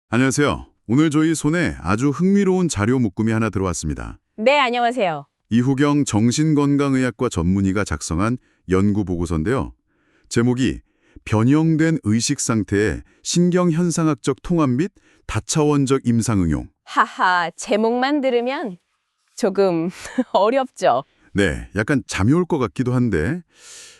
안녕하세요. 오늘 저희 손에 아주 흥미로운 자료 묶음이 하나 들어왔습니다. 네, 안녕하세요. 이후경 정신건강의학과 전문의가 작성한 연구 보고서인데요. 제목이 변형된 의식 상태의 신경현상학적 통합 및 다차원적 임상응용. 하하, 제목만 들으면 조금 어렵죠? 네, 약간 잠이 올 것 같기도 한데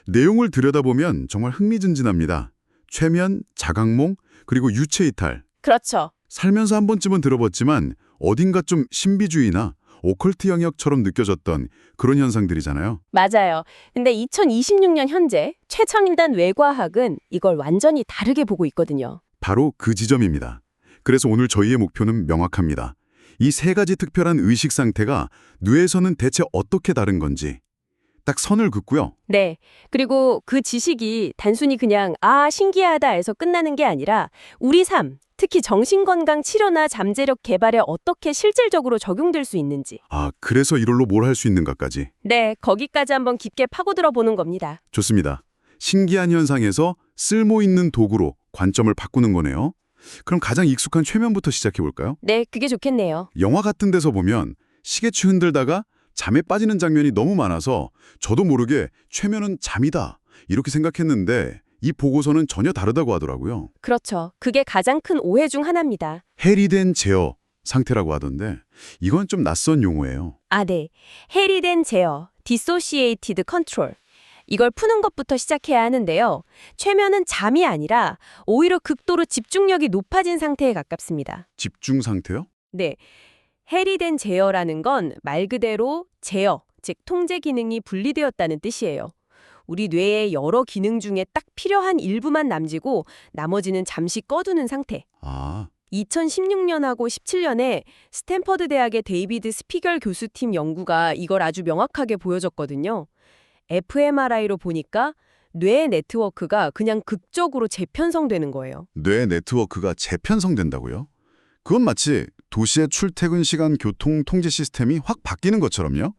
내용을 들여다보면 정말 흥미진진합니다. 최면, 자각몽, 그리고 유체이탈. 그렇죠. 살면서 한 번쯤은 들어봤지만 어딘가 좀 신비주의나 오컬트 영역처럼 느껴졌던 그런 현상들이잖아요. 맞아요. 근데 2026년 현재 최첨단 외과학은 이걸 완전히 다르게 보고 있거든요. 바로 그 지점입니다. 그래서 오늘 저희의 목표는 명확합니다. 이 세 가지 특별한 의식 상태가 뇌에서는 대체 어떻게 다른 건지 딱 선을 긋고요. 네. 그리고 그 지식이 단순히 그냥 신기하다 해서 끝나는 게 아니라 우리 삶, 특히 정신건강 치료나 잠재력 개발에 어떻게 실질적으로 적용될 수 있는지. 그래서 이걸로 뭘 할 수 있는가까지. 네, 거기까지 한번 깊게 파고들어 보는 겁니다. 좋습니다. 신기한 현상에서 쓸모 있는 도구로 관점을 바꾸는 거네요. 그럼 가장 익숙한 최면부터 시작해 볼까요? 네, 그게 좋겠네요. 영화 같은 데서 보면 시계추 흔들다가 잠에 빠지는 장면이 너무 많아서 저도 모르게 최면은 잠이다 이렇게 생각했는데 이 보고서는 전혀 다르다고 하더라고요. 그렇죠. 그게 가장 큰 오해 중 하나입니다. 해리된 제어 상태라고 하던데 이건 좀 낯선 용어예요. 네. 해리된 제어, Dissociated Control. 이걸 푸는 것부터 시작해야 하는데요. 최면은 잠이 아니라 오히려 극도로 집중력이 높아진 상태에 가깝습니다. 집중 상태요? 네. 해리된 제어라는 건 말 그대로 제어, 즉 통제 기능이 분리되었다는 뜻이에요. 우리 뇌의 여러 기능 중에 딱 필요한 일부만 남지고 나머지는 잠시 꺼두는 상태. 2016년하고 17년에 스탠퍼드 대학의 데이비드 스피결 교수팀 연구가 이걸 아주 명확하게 보여줬거든요. fMRI로 보니까 뇌 네트워크가 그냥 극적으로 재편성되는 거예요. 뇌 네트워크가 재편성된다고요? 그건 마치 도시의 출퇴근 시간 교통 통제 시스템이 확 바뀌는 것처럼요?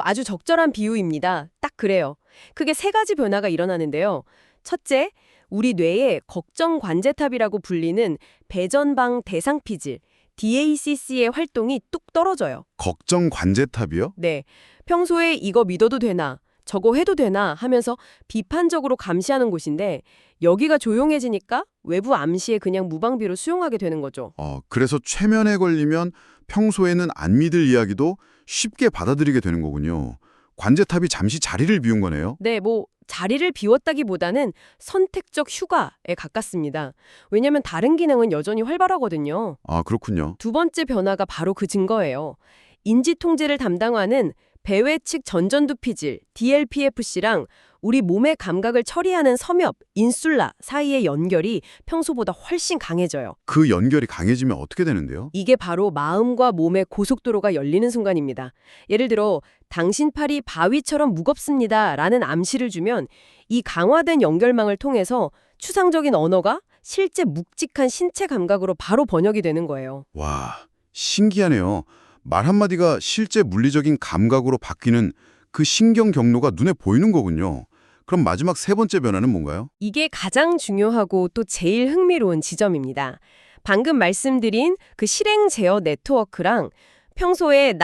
아주 적절한 비유입니다. 딱 그래요. 크게 세 가지 변화가 일어나는데요. 첫째, 우리 뇌의 걱정 관제탑이라고 불리는 배전방 대상피질, DACC의 활동이 뚝 떨어져요. 걱정 관제탑이요? 네, 평소에 이거 믿어도 되나, 저거 해도 되나 하면서 비판적으로 감시하는 곳인데 여기가 조용해지니까 외부 암시에 그냥 무방비로 수용하게 되는 거죠. 그래서 최면에 걸리면 평소에는 안 믿을 이야기도 쉽게 받아들이게 되는 거군요. 관제탑이 잠시 자리를 비운 거네요. 네, 자리를 비웠다기보다는 선택적 휴가에 가깝습니다. 왜냐면 다른 기능은 여전히 활발하거든요. 그렇군요. 두 번째 변화가 바로 그 증거예요. 인지 통제를 담당하는 배외측 전전두 피질, DLPFC랑 우리 몸의 감각을 처리하는 섬엽, 인슐라 사이의 연결이 평소보다 훨씬 강해져요. 그 연결이 강해지면 어떻게 되는데요? 이게 바로 마음과 몸의 고속도로가 열리는 순간입니다. 예를 들어 당신 팔이 바위처럼 무겁습니다 라는 암시를 주면 이 강화된 연결망을 통해서 추상적인 언어가 실제 묵직한 신체 감각으로 바로 번역이 되는 거예요. 와, 신기하네요. 말 한마디가 실제 물리적인 감각으로 바뀌는 그 신경 경로가 눈에 보이는 거군요. 그럼 마지막 세 번째 변화는 뭔가요? 이게 가장 중요하고 또 제일 흥미로운 지점입니다. 방금 말씀드린 그 실행 제어 네트워크랑 평소에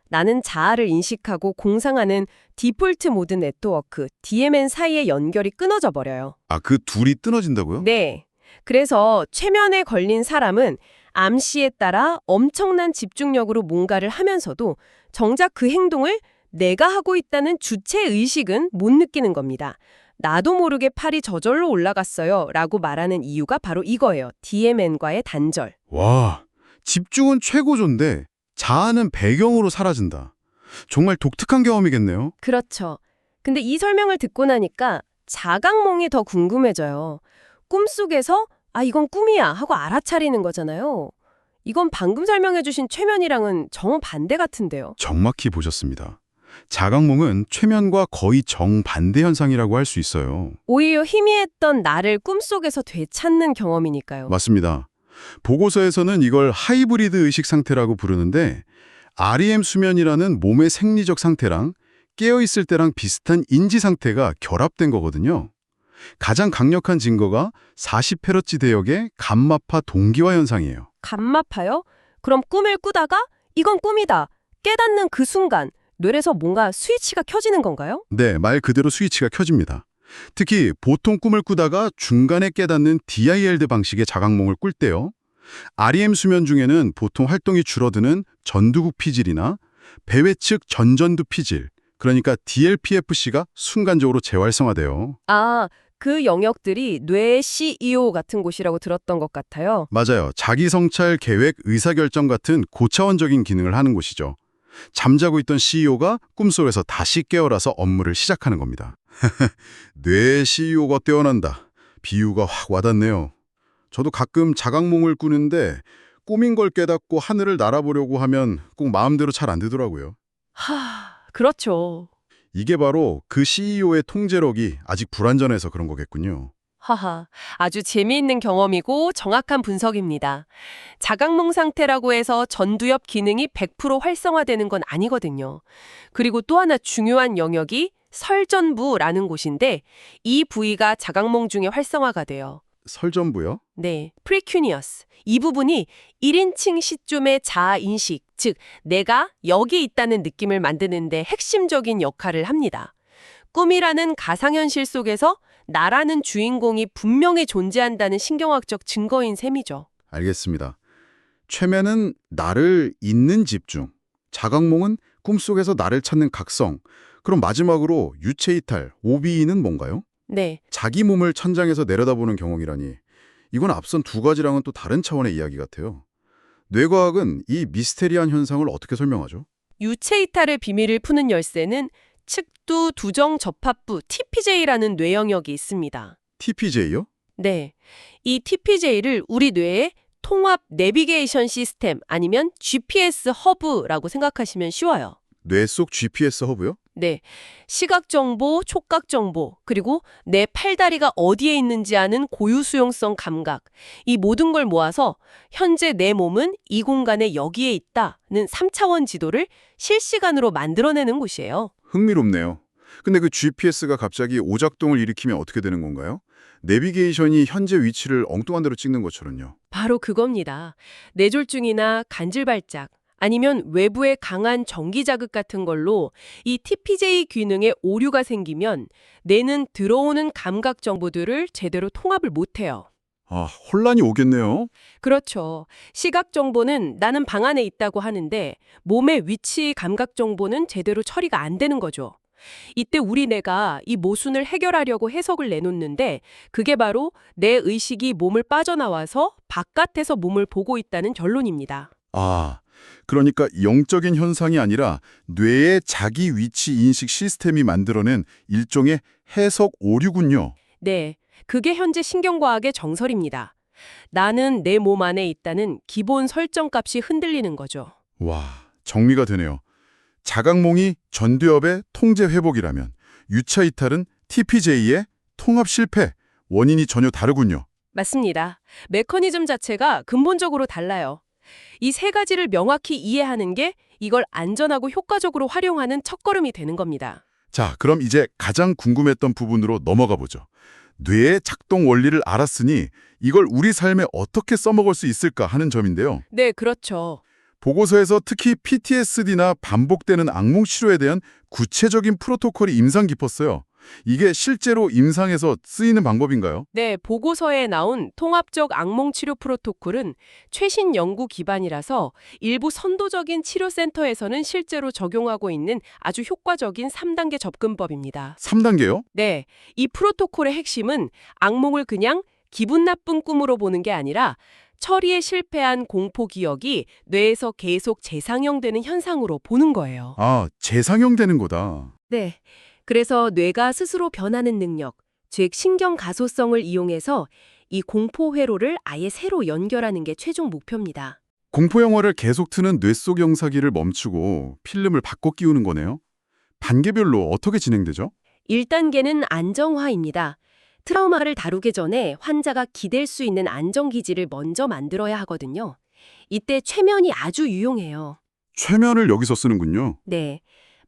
나는 자아를 인식하고 공상하는 디폴트 모드 네트워크, DMN 사이의 연결이 끊어져 버려요. 그 둘이 끊어진다고요? 네. 그래서 최면에 걸린 사람은 암시에 따라 엄청난 집중력으로 뭔가를 하면서도 정작 그 행동을 내가 하고 있다는 주체의식은 못 느끼는 겁니다. 나도 모르게 팔이 저절로 올라갔어요 라고 말하는 이유가 바로 이거예요. DMN과의 단절. 와, 집중은 최고조인데 자아는 배경으로 사라진다. 정말 독특한 경험이겠네요. 그렇죠. 근데 이 설명을 듣고 나니까 자각몽이 더 궁금해져요. 꿈속에서 이건 꿈이야 하고 알아차리는 거잖아요. 이건 방금 설명해 주신 최면이랑은 정반대 같은데요. 정확히 보셨습니다. 자각몽은 최면과 거의 정반대 현상이라고 할 수 있어요. 오히려 희미했던 나를 꿈속에서 되찾는 경험이니까요. 맞습니다. 보고서에서는 이걸 하이브리드 의식 상태라고 부르는데 REM 수면이라는 몸의 생리적 상태랑 깨어있을 때랑 비슷한 인지 상태가 결합된 거거든요. 가장 강력한 증거가 40Hz 대역의 감마파 동기화 현상이에요. 감마파요? 그럼 꿈을 꾸다가 이건 꿈이다. 깨닫는 그 순간 뇌에서 뭔가 스위치가 켜지는 건가요? 네, 말 그대로 스위치가 켜집니다. 특히 보통 꿈을 꾸다가 중간에 깨닫는 DILD 방식의 자각몽을 꿀 때요. REM 수면 중에는 보통 활동이 줄어드는 전두국 피질이나 배외측 전전두 피질, 그러니까 DLPFC가 순간적으로 재활성화돼요. 아, 그 영역들이 뇌의 CEO 같은 곳이라고 들었던 것 같아요. 맞아요. 자기 성찰, 계획, 의사결정 같은 고차원적인 기능을 하는 곳이죠. 잠자고 있던 CEO가 꿈속에서 다시 깨어나서 업무를 시작하는 겁니다. 뇌의 CEO가 깨어난다. 비유가 확 와닿네요. 저도 가끔 자각몽을 꾸는데 꿈인 걸 깨닫고 하늘을 날아보려고 하면 꼭 마음대로 잘 안 되더라고요. 그렇죠. 이게 바로 그 CEO의 통제력이 아직 불완전해서 그런 거겠군요. 하하, 아주 재미있는 경험이고 정확한 분석입니다. 자각몽 상태라고 해서 전두엽 기능이 100% 활성화되는 건 아니거든요. 그리고 또 하나 중요한 영역이 설전부라는 곳인데 이 부위가 자각몽 중에 활성화가 돼요. 설전부요? 네, 프리큐니어스. 이 부분이 1인칭 시점의 자아인식, 즉 내가 여기 있다는 느낌을 만드는데 핵심적인 역할을 합니다. 꿈이라는 가상현실 속에서 나라는 주인공이 분명히 존재한다는 신경학적 증거인 셈이죠. 알겠습니다. 최면은 나를 잊는 집중, 자각몽은 꿈속에서 나를 찾는 각성, 그럼 마지막으로 유체이탈, OBE는 뭔가요? 네, 자기 몸을 천장에서 내려다보는 경험이라니 이건 앞선 두 가지랑은 또 다른 차원의 이야기 같아요. 뇌과학은 이 미스테리한 현상을 어떻게 설명하죠? 유체이탈의 비밀을 푸는 열쇠는 측두 두정 접합부 TPJ라는 뇌 영역이 있습니다. TPJ요? 네, 이 TPJ를 우리 뇌의 통합 내비게이션 시스템 아니면 GPS 허브라고 생각하시면 쉬워요. 뇌 속 GPS 허브요? 네, 시각 정보, 촉각 정보, 그리고 내 팔다리가 어디에 있는지 아는 고유수용성 감각, 이 모든 걸 모아서 현재 내 몸은 이 공간에 여기에 있다는 3차원 지도를 실시간으로 만들어내는 곳이에요. 흥미롭네요. 근데 그 GPS가 갑자기 오작동을 일으키면 어떻게 되는 건가요? 내비게이션이 현재 위치를 엉뚱한 데로 찍는 것처럼요. 바로 그겁니다. 뇌졸중이나 간질발작, 아니면 외부의 강한 전기 자극 같은 걸로 이 TPJ 기능에 오류가 생기면 뇌는 들어오는 감각 정보들을 제대로 통합을 못해요. 아, 혼란이 오겠네요. 그렇죠. 시각 정보는 나는 방 안에 있다고 하는데 몸의 위치 감각 정보는 제대로 처리가 안 되는 거죠. 이때 우리 뇌가 이 모순을 해결하려고 해석을 내놓는데 그게 바로 내 의식이 몸을 빠져나와서 바깥에서 몸을 보고 있다는 결론입니다. 아, 그러니까 영적인 현상이 아니라 뇌의 자기 위치 인식 시스템이 만들어낸 일종의 해석 오류군요. 네, 그게 현재 신경과학의 정설입니다. 나는 내 몸 안에 있다는 기본 설정값이 흔들리는 거죠. 와, 정리가 되네요. 자각몽이 전두엽의 통제 회복이라면 유차이탈은 TPJ의 통합 실패, 원인이 전혀 다르군요. 맞습니다. 메커니즘 자체가 근본적으로 달라요. 이 세 가지를 명확히 이해하는 게 이걸 안전하고 효과적으로 활용하는 첫걸음이 되는 겁니다. 자, 그럼 이제 가장 궁금했던 부분으로 넘어가 보죠. 뇌의 작동 원리를 알았으니 이걸 우리 삶에 어떻게 써먹을 수 있을까 하는 점인데요. 네, 그렇죠. 보고서에서 특히 PTSD나 반복되는 악몽 치료에 대한 구체적인 프로토콜이 인상 깊었어요. 이게 실제로 임상에서 쓰이는 방법인가요? 네, 보고서에 나온 통합적 악몽 치료 프로토콜은 최신 연구 기반이라서 일부 선도적인 치료센터에서는 실제로 적용하고 있는 아주 효과적인 3단계 접근법입니다. 3단계요? 네, 이 프로토콜의 핵심은 악몽을 그냥 기분 나쁜 꿈으로 보는 게 아니라 처리에 실패한 공포 기억이 뇌에서 계속 재상영되는 현상으로 보는 거예요. 아, 재상영되는 거다. 네. 그래서 뇌가 스스로 변하는 능력, 즉 신경 가소성을 이용해서 이 공포 회로를 아예 새로 연결하는 게 최종 목표입니다. 공포 영화를 계속 트는 뇌 속 영상기를 멈추고 필름을 바꿔 끼우는 거네요. 단계별로 어떻게 진행되죠? 1단계는 안정화입니다. 트라우마를 다루기 전에 환자가 기댈 수 있는 안정기지를 먼저 만들어야 하거든요. 이때 최면이 아주 유용해요. 최면을 여기서 쓰는군요. 네.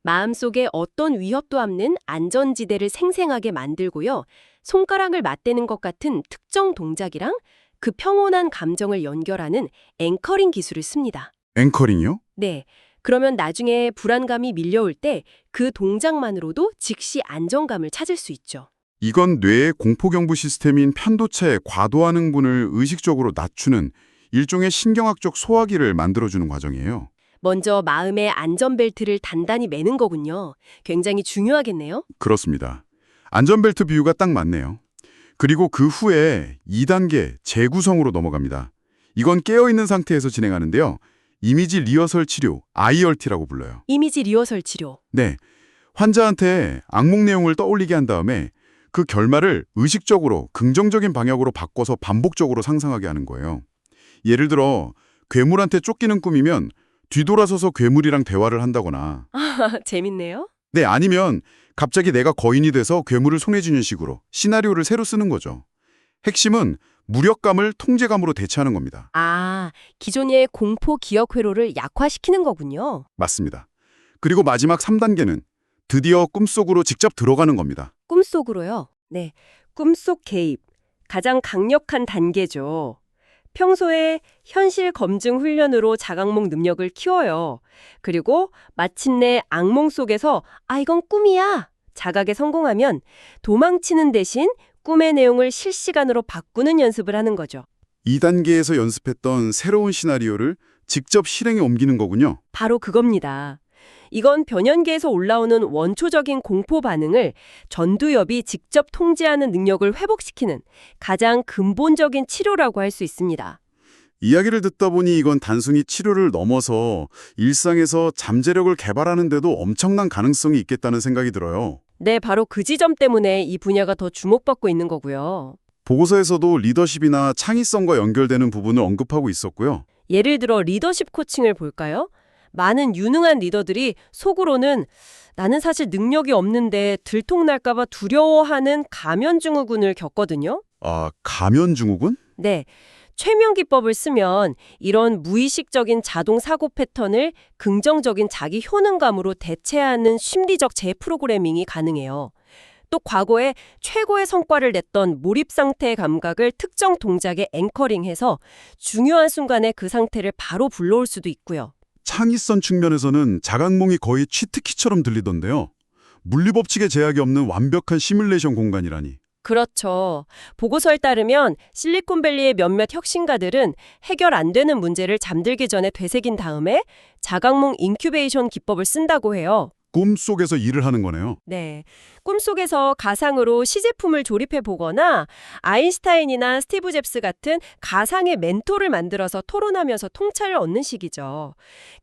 마음속에 어떤 위협도 없는 안전지대를 생생하게 만들고요. 손가락을 맞대는 것 같은 특정 동작이랑 그 평온한 감정을 연결하는 앵커링 기술을 씁니다. 앵커링이요? 네. 그러면 나중에 불안감이 밀려올 때 그 동작만으로도 즉시 안정감을 찾을 수 있죠. 이건 뇌의 공포경부 시스템인 편도체의 과도한 흥분을 의식적으로 낮추는 일종의 신경학적 소화기를 만들어주는 과정이에요. 먼저 마음의 안전벨트를 단단히 매는 거군요. 굉장히 중요하겠네요. 그렇습니다. 안전벨트 비유가 딱 맞네요. 그리고 그 후에 2단계 재구성으로 넘어갑니다. 이건 깨어있는 상태에서 진행하는데요. 이미지 리허설 치료, IRT라고 불러요. 이미지 리허설 치료. 네, 환자한테 악몽 내용을 떠올리게 한 다음에 그 결말을 의식적으로 긍정적인 방향으로 바꿔서 반복적으로 상상하게 하는 거예요. 예를 들어 괴물한테 쫓기는 꿈이면 뒤돌아서서 괴물이랑 대화를 한다거나 재밌네요. 네, 아니면 갑자기 내가 거인이 돼서 괴물을 손해주는 식으로 시나리오를 새로 쓰는 거죠. 핵심은 무력감을 통제감으로 대체하는 겁니다. 아, 기존의 공포 기억 회로를 약화시키는 거군요. 맞습니다. 그리고 마지막 3단계는 드디어 꿈속으로 직접 들어가는 겁니다. 꿈속으로요? 네. 꿈속 개입. 가장 강력한 단계죠. 평소에 현실 검증 훈련으로 자각몽 능력을 키워요. 그리고 마침내 악몽 속에서 이건 꿈이야. 자각에 성공하면 도망치는 대신 꿈의 내용을 실시간으로 바꾸는 연습을 하는 거죠. 2단계에서 연습했던 새로운 시나리오를 직접 실행에 옮기는 거군요. 바로 그겁니다. 이건 변연계에서 올라오는 원초적인 공포 반응을 전두엽이 직접 통제하는 능력을 회복시키는 가장 근본적인 치료라고 할 수 있습니다. 이야기를 듣다 보니 이건 단순히 치료를 넘어서 일상에서 잠재력을 개발하는 데도 엄청난 가능성이 있겠다는 생각이 들어요. 네, 바로 그 지점 때문에 이 분야가 더 주목받고 있는 거고요. 보고서에서도 리더십이나 창의성과 연결되는 부분을 언급하고 있었고요. 예를 들어 리더십 코칭을 볼까요? 많은 유능한 리더들이 속으로는 나는 사실 능력이 없는데 들통날까 봐 두려워하는 가면증후군을 겪거든요. 아, 가면증후군? 네. 최면 기법을 쓰면 이런 무의식적인 자동 사고 패턴을 긍정적인 자기 효능감으로 대체하는 심리적 재프로그래밍이 가능해요. 또 과거에 최고의 성과를 냈던 몰입 상태의 감각을 특정 동작에 앵커링해서 중요한 순간에 그 상태를 바로 불러올 수도 있고요. 창의성 측면에서는 자각몽이 거의 치트키처럼 들리던데요. 물리법칙의 제약이 없는 완벽한 시뮬레이션 공간이라니. 그렇죠. 보고서에 따르면 실리콘밸리의 몇몇 혁신가들은 해결 안 되는 문제를 잠들기 전에 되새긴 다음에 자각몽 인큐베이션 기법을 쓴다고 해요. 꿈속에서 일을 하는 거네요. 네. 꿈속에서 가상으로 시제품을 조립해 보거나 아인슈타인이나 스티브 잡스 같은 가상의 멘토를 만들어서 토론하면서 통찰을 얻는 식이죠.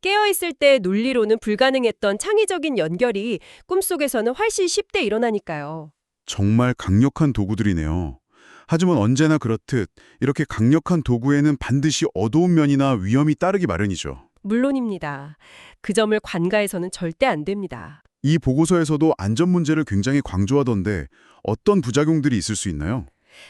깨어있을 때 논리로는 불가능했던 창의적인 연결이 꿈속에서는 훨씬 쉽게 일어나니까요. 정말 강력한 도구들이네요. 하지만 언제나 그렇듯 이렇게 강력한 도구에는 반드시 어두운 면이나 위험이 따르기 마련이죠. 물론입니다. 그 점을 관가해서는 절대 안 됩니다. 이 보고서에서도 안전 문제를 굉장히 강조하던데 어떤 부작용들이 있을 수 있나요?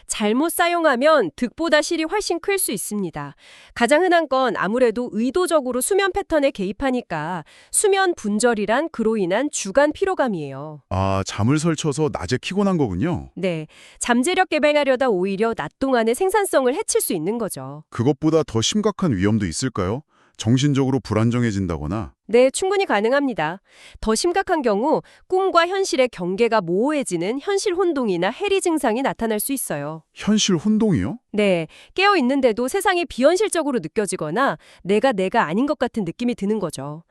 잘못 사용하면 득보다 실이 훨씬 클 수 있습니다. 가장 흔한 건 아무래도 의도적으로 수면 패턴에 개입하니까 수면 분절이란 그로 인한 주간 피로감이에요. 아, 잠을 설쳐서 낮에 켜고 난 거군요. 네, 잠재력 개발하려다 오히려 낮 동안의 생산성을 해칠 수 있는 거죠. 그것보다 더 심각한 위험도 있을까요? 정신적으로 불안정해진다거나. 네, 충분히 가능합니다. 더 심각한 경우 꿈과 현실의 경계가 모호해지는 현실 혼동이나 해리 증상이 나타날 수 있어요. 현실 혼동이요? 네, 깨어 있는데도 세상이 비현실적으로 느껴지거나 내가 아닌 것 같은 느낌이 드는 거죠.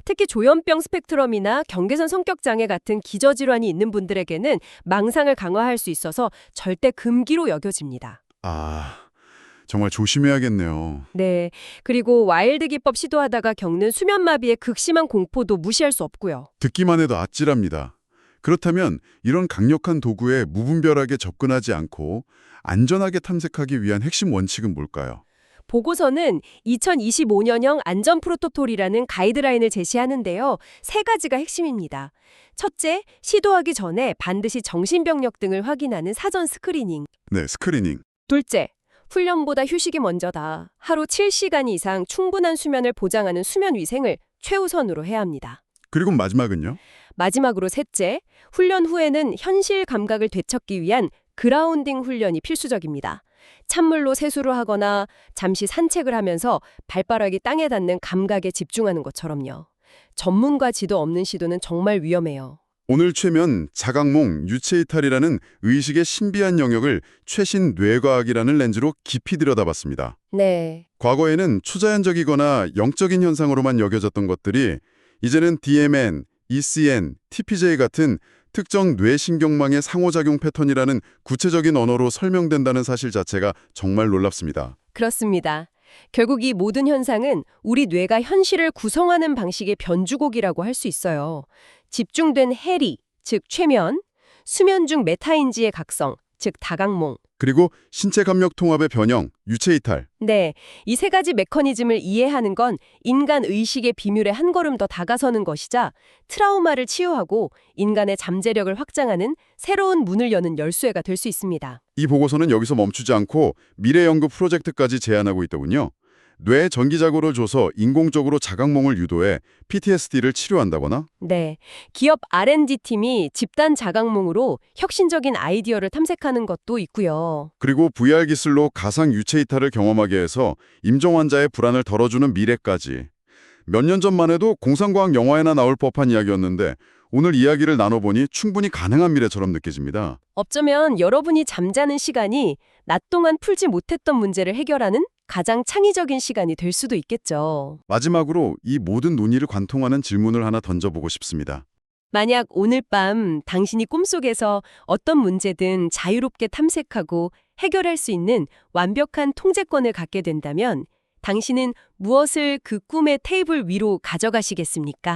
특히 조현병 스펙트럼이나 경계선 성격 장애 같은 기저질환이 있는 분들에게는 망상을 강화할 수 있어서 절대 금기로 여겨집니다. 아, 정말 조심해야겠네요. 네, 그리고 와일드 기법 시도하다가 겪는 수면마비의 극심한 공포도 무시할 수 없고요. 듣기만 해도 아찔합니다. 그렇다면 이런 강력한 도구에 무분별하게 접근하지 않고 안전하게 탐색하기 위한 핵심 원칙은 뭘까요? 보고서는 2025년형 안전 프로토콜이라는 가이드라인을 제시하는데요. 세 가지가 핵심입니다. 첫째, 시도하기 전에 반드시 정신병력 등을 확인하는 사전 스크리닝. 네, 스크리닝. 둘째, 훈련보다 휴식이 먼저다. 하루 7시간 이상 충분한 수면을 보장하는 수면 위생을 최우선으로 해야 합니다. 그리고 마지막은요? 마지막으로 셋째, 훈련 후에는 현실 감각을 되찾기 위한 그라운딩 훈련이 필수적입니다. 찬물로 세수를 하거나 잠시 산책을 하면서 발바닥이 땅에 닿는 감각에 집중하는 것처럼요. 전문가지도 없는 시도는 정말 위험해요. 오늘 최면 자각몽, 유체이탈이라는 의식의 신비한 영역을 최신 뇌과학이라는 렌즈로 깊이 들여다봤습니다. 네. 과거에는 초자연적이거나 영적인 현상으로만 여겨졌던 것들이 이제는 DMN, ECN, TPJ 같은 특정 뇌신경망의 상호작용 패턴이라는 구체적인 언어로 설명된다는 사실 자체가 정말 놀랍습니다. 그렇습니다. 결국 이 모든 현상은 우리 뇌가 현실을 구성하는 방식의 변주곡이라고 할 수 있어요. 집중된 해리, 즉 최면, 수면 중 메타인지의 각성, 즉 다각몽. 그리고 신체 감력 통합의 변형, 유체이탈. 네, 이 세 가지 메커니즘을 이해하는 건 인간 의식의 비밀에 한 걸음 더 다가서는 것이자 트라우마를 치유하고 인간의 잠재력을 확장하는 새로운 문을 여는 열쇠가 될 수 있습니다. 이 보고서는 여기서 멈추지 않고 미래 연구 프로젝트까지 제안하고 있더군요. 뇌 전기자극을 줘서 인공적으로 자각몽을 유도해 PTSD를 치료한다거나 네, 기업 R&D팀이 집단 자각몽으로 혁신적인 아이디어를 탐색하는 것도 있고요. 그리고 VR 기술로 가상 유체 이탈을 경험하게 해서 임종 환자의 불안을 덜어주는 미래까지. 몇 년 전만 해도 공상과학 영화에나 나올 법한 이야기였는데 오늘 이야기를 나눠보니 충분히 가능한 미래처럼 느껴집니다. 어쩌면 여러분이 잠자는 시간이 낮 동안 풀지 못했던 문제를 해결하는 가장 창의적인 시간이 될 수도 있겠죠. 마지막으로 이 모든 논의를 관통하는 질문을 하나 던져보고 싶습니다. 만약 오늘 밤 당신이 꿈속에서 어떤 문제든 자유롭게 탐색하고 해결할 수 있는 완벽한 통제권을 갖게 된다면 당신은 무엇을 그 꿈의 테이블 위로 가져가시겠습니까?